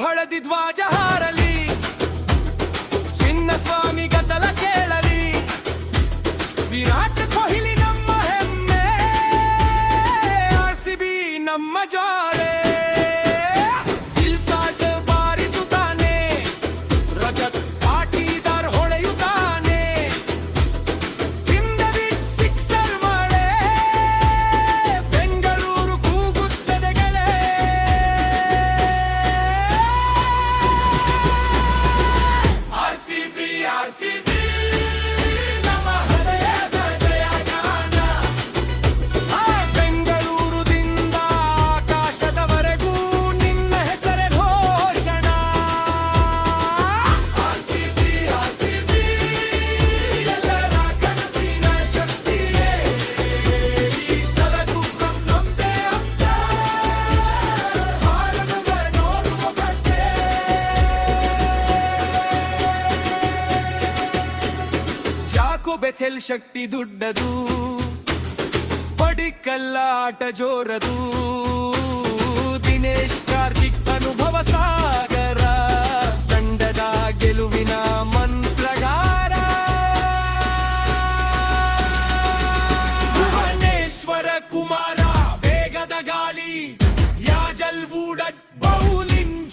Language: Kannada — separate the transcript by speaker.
Speaker 1: ಹಳದಿ ಧ್ವಜ ಹಾರಲಿ, ಚಿನ್ನ ಸ್ವಾಮಿ ಗದ್ದಲ ಕೇಳಲಿ, ವಿರಾಟ್ ಕೊಹ್ಲಿ ನಮ್ಮ ಹೆಮ್ಮೆ, RCB ನಮ್ಮ ಜಾಲೆ. ದಿಲ್ಸಾಟ್ ಬಾರಿಸುತ್ತಾನೆ, ರಜತ್ ಪಾಟೀದಾರ್ ಹೊಳೆಯುತ್ತಾನೆ, ಟಿಮ್ ಡೇವಿಡ್ ಸಿಕ್ಸರ್ ಮಳೆ, ಬೆಂಗಳೂರು ಕೂಗುತ್ತದೆ ಗೆಳೆ. RCB RCB ನಮ್ಮ ಹೃದಯದ ಜಯಗಾನ. ಬೆಂಗಳೂರುದಿಂದ ಆಕಾಶದವರೆಗೂ ನಿನ್ನ ಹೆಸರೇ ಘೋಷಣ. RCB RCB ಎಲ್ಲರ ಕನಸಿನ ಶಕ್ತಿಯೇ, ಈ ಸಲಗೂ ನಮ್ಮದೇ ಅಂತ ಹಾರನುವ ನೋಡುವ ಬಟ್ಟೆ. ಜಾಕೋ ಬೆಥೆಲ್ ಶಕ್ತಿ ದುಡ್ಡದು, ಪಡಿಕಲ್ಲ ಆಟ ಜೋರದು, ದಿನೇಶ್ ಕಾರ್ತಿಕ್ ಅನುಭವ ಸಾಗರ, ತಂಡದ ಗೆಲುವಿನ ಮಂತ್ರಗಾರ. ಭುವನೇಶ್ವರ ಕುಮಾರ ವೇಗದ ಗಾಳಿ, ಯಾಜಲ್ ವೂಡಟ್ ಬೌಲಿಂಗ್